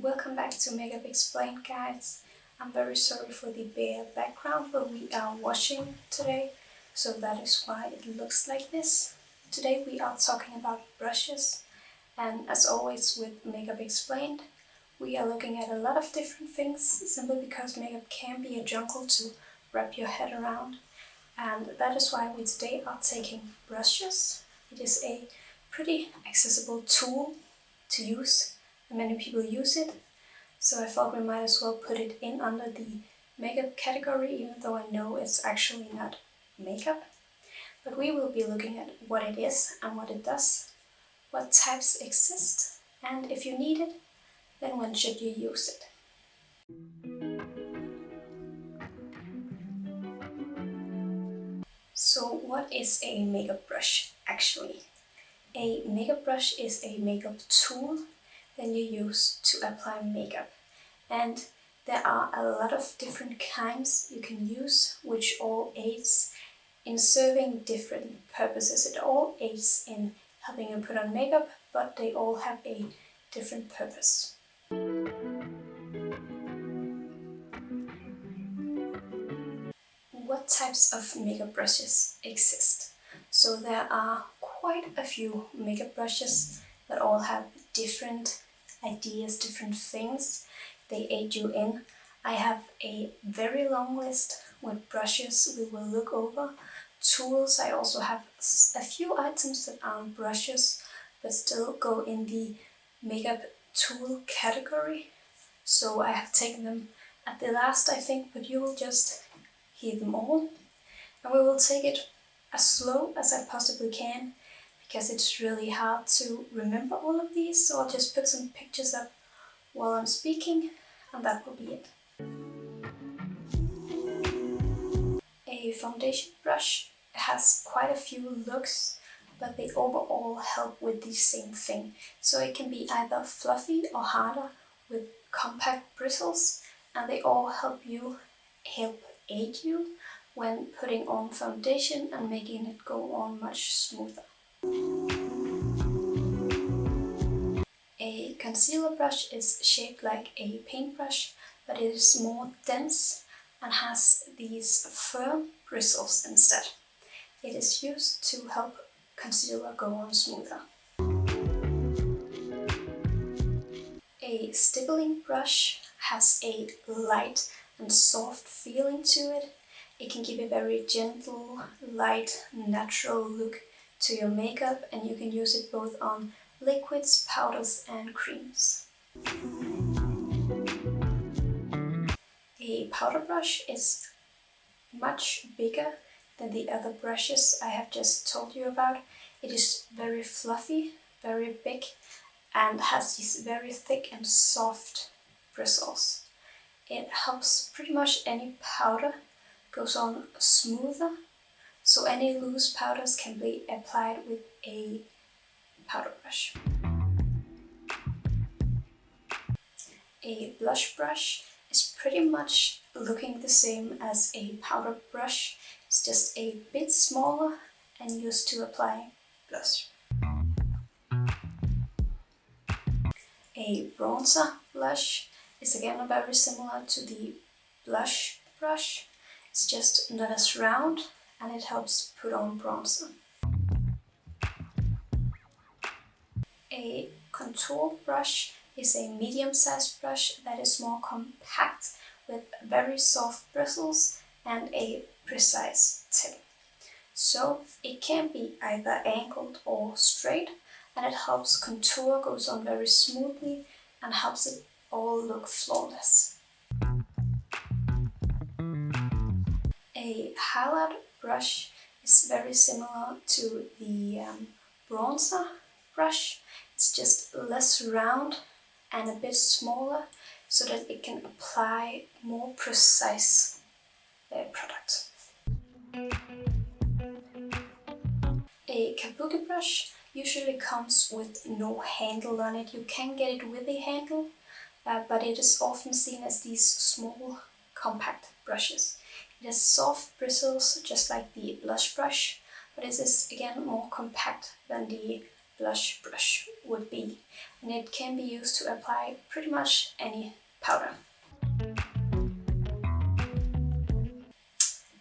Welcome back to Makeup Explained, guys. I'm very sorry for the bare background, but we are washing today, so that is why it looks like this. Today we are talking about brushes, and as always with Makeup Explained, we are looking at a lot of different things, simply because makeup can be a jungle to wrap your head around. And that is why we today are taking brushes. It is a pretty accessible tool to use, and many people use it. So I thought we might as well put it in under the makeup category, even though I know it's actually not makeup. But we will be looking at what it is and what it does, what types exist, and if you need it, then when should you use it. So what is a makeup brush actually? A makeup brush is a makeup tool that you use to apply makeup. And there are a lot of different kinds you can use, which all aids in serving different purposes. It all aids in helping you put on makeup, but they all have a different purpose. What types of makeup brushes exist? So there are quite a few makeup brushes that all have different ideas, different things they aid you in. I have a very long list with brushes we will look over. Tools, I also have a few items that aren't brushes but still go in the makeup tool category. So I have taken them at the last, I think, but you will just hear them all. And we will take it as slow as I possibly can, because it's really hard to remember all of these, so I'll just put some pictures up while I'm speaking, and that will be it. A foundation brush has quite a few looks, but they overall help with the same thing. So it can be either fluffy or harder with compact bristles, and they all help aid you when putting on foundation and making it go on much smoother. A concealer brush is shaped like a paintbrush, but it is more dense and has these firm bristles instead. It is used to help concealer go on smoother. A stippling brush has a light and soft feeling to it. It can give a very gentle, light, natural look to your makeup, and you can use it both on liquids, powders and creams. A powder brush is much bigger than the other brushes I have just told you about. It is very fluffy, very big, and has these very thick and soft bristles. It helps pretty much any powder goes on smoother, so any loose powders can be applied with a powder brush. A blush brush is pretty much looking the same as a powder brush. It's just a bit smaller and used to apply blush. A bronzer blush is again very similar to the blush brush. It's just not as round, and it helps put on bronzer. A contour brush is a medium-sized brush that is more compact with very soft bristles and a precise tip. So it can be either angled or straight, and it helps contour goes on very smoothly and helps it all look flawless. A highlight brush is very similar to the bronzer brush. It's just less round and a bit smaller, so that it can apply more precise product. A Kabuki brush usually comes with no handle on it. You can get it with a handle, but it is often seen as these small, compact brushes. It has soft bristles, just like the blush brush, but it is again more compact than the blush brush would be, and it can be used to apply pretty much any powder.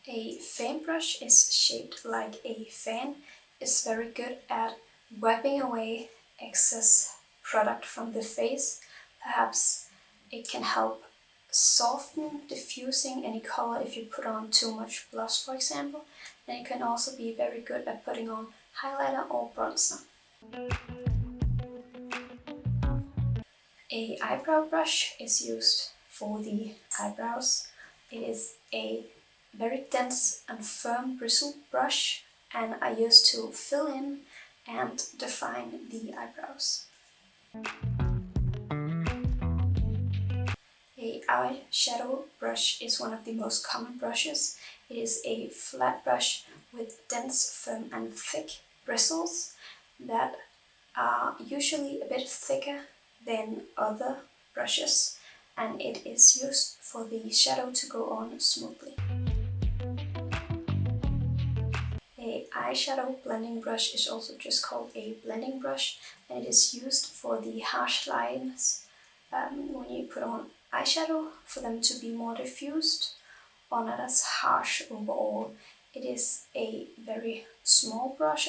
A fan brush is shaped like a fan. It's very good at wiping away excess product from the face. Perhaps it can help soften, diffusing any color if you put on too much blush, for example. And it can also be very good at putting on highlighter or bronzer. A eyebrow brush is used for the eyebrows. It is a very dense and firm bristle brush, and I used to fill in and define the eyebrows. A eyeshadow brush is one of the most common brushes. It is a flat brush with dense, firm and thick bristles that are usually a bit thicker than other brushes, and it is used for the shadow to go on smoothly. A eyeshadow blending brush is also just called a blending brush, and it is used for the harsh lines when you put on eyeshadow, for them to be more diffused or not as harsh overall. It is a very small brush,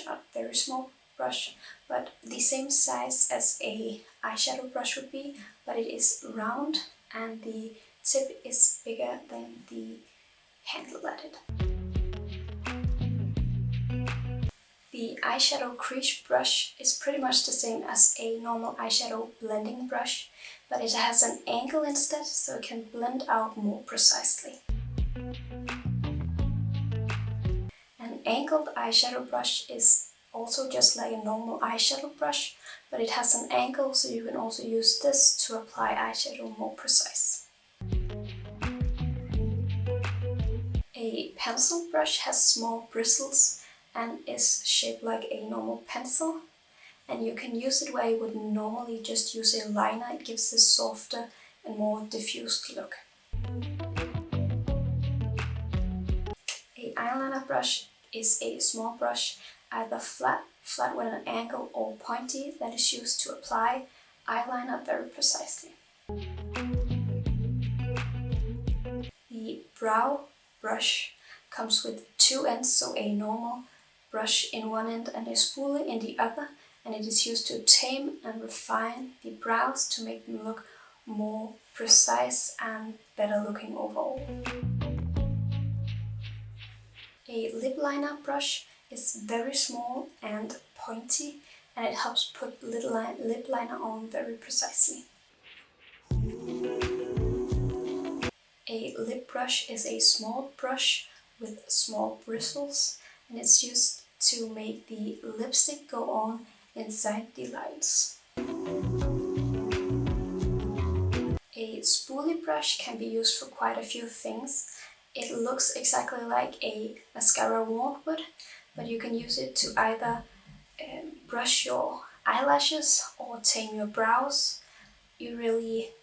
but the same size as a eyeshadow brush would be, but it is round and the tip is bigger than the handle at it. The eyeshadow crease brush is pretty much the same as a normal eyeshadow blending brush, but it has an angle instead, so it can blend out more precisely. An angled eyeshadow brush is also just like a normal eyeshadow brush, but it has an angle, so you can also use this to apply eyeshadow more precise. A pencil brush has small bristles and is shaped like a normal pencil, and you can use it where you would normally just use a liner. It gives a softer and more diffused look. A eyeliner brush is a small brush, either flat with an angle, or pointy, that is used to apply eyeliner very precisely. The brow brush comes with two ends, so a normal brush in one end and a spoolie in the other, and it is used to tame and refine the brows to make them look more precise and better looking overall. A lip liner brush is very small and pointy, and it helps put lip liner on very precisely. A lip brush is a small brush with small bristles, and it's used to make the lipstick go on inside the lines. A spoolie brush can be used for quite a few things. It looks exactly like a mascara wand would, but you can use it to either brush your eyelashes or tame your brows. You really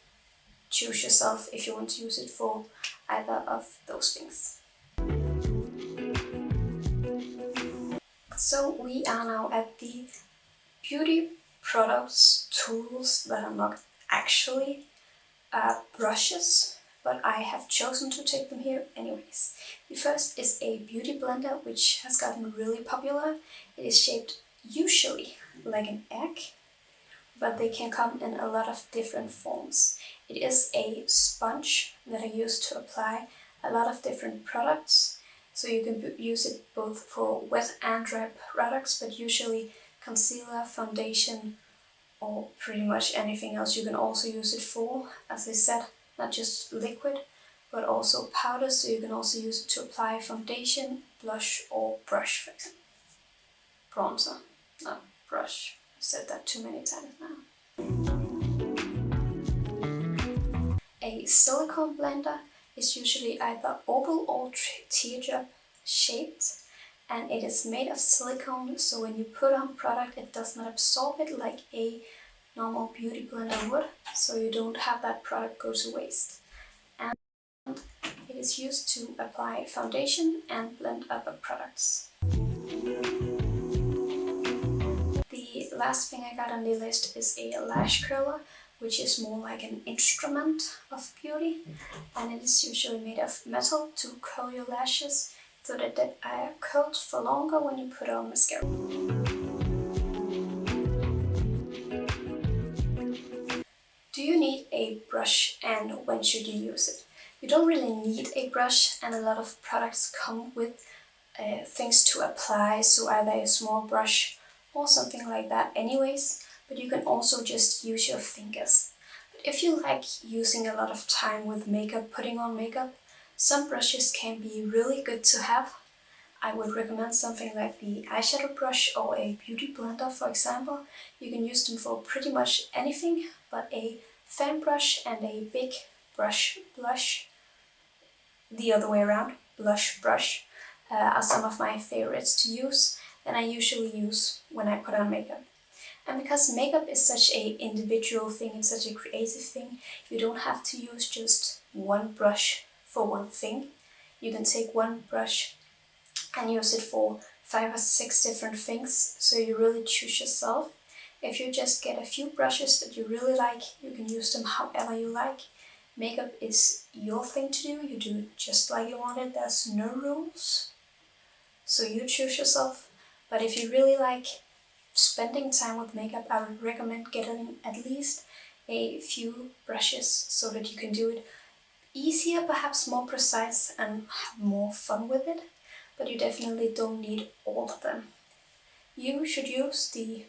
choose yourself if you want to use it for either of those things. So we are now at the beauty products, tools that are not actually brushes, but I have chosen to take them here anyways. The first is a beauty blender, which has gotten really popular. It is shaped usually like an egg, but they can come in a lot of different forms. It is a sponge that I use to apply a lot of different products. So you can use it both for wet and dry products, but usually concealer, foundation, or pretty much anything else you can also use it for. As I said, not just liquid, but also powder, so you can also use it to apply foundation, blush, or brush, for example. Bronzer, not brush. I've said that too many times now. A silicone blender is usually either oval or teardrop shaped, and it is made of silicone, so when you put on product it does not absorb it like a normal beauty blender would, so you don't have that product go to waste. And it is used to apply foundation and blend other products. The last thing I got on the list is a lash curler, which is more like an instrument of beauty, and it is usually made of metal to curl your lashes so that they are curled for longer when you put on mascara. Do you need a brush, and when should you use it? You don't really need a brush, and a lot of products come with things to apply, so either a small brush or something like that anyways, but you can also just use your fingers. But if you like using a lot of time with makeup, putting on makeup, some brushes can be really good to have. I would recommend something like the eyeshadow brush or a beauty blender, for example. You can use them for pretty much anything, but a fan brush and a big blush, the other way around, blush brush, are some of my favorites to use, and I usually use when I put on makeup. And because makeup is such an individual thing, it's such a creative thing, you don't have to use just one brush for one thing. You can take one brush and use it for 5 or 6 different things, so you really choose yourself. If you just get a few brushes that you really like, you can use them however you like. Makeup is your thing to do, you do it just like you want it, there's no rules. So you choose yourself. But if you really like spending time with makeup, I would recommend getting at least a few brushes so that you can do it easier, perhaps more precise, and have more fun with it. But you definitely don't need all of them. You should use the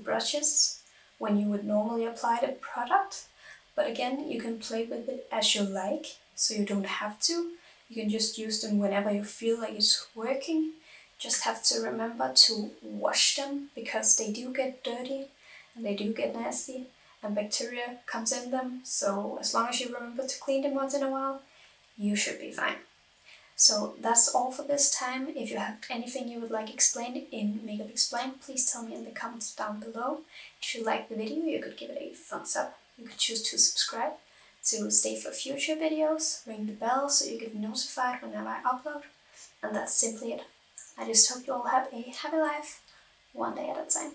brushes when you would normally apply the product. But again, you can play with it as you like, so you don't have to. You can just use them whenever you feel like it's working. Just have to remember to wash them, because they do get dirty and they do get nasty and bacteria comes in them. So as long as you remember to clean them once in a while, you should be fine. So that's all for this time. If you have anything you would like explained in Makeup Explained, please tell me in the comments down below. If you liked the video, you could give it a thumbs up. You could choose to subscribe to stay for future videos, ring the bell so you get notified whenever I upload, and that's simply it. I just hope you all have a happy life, one day at a time.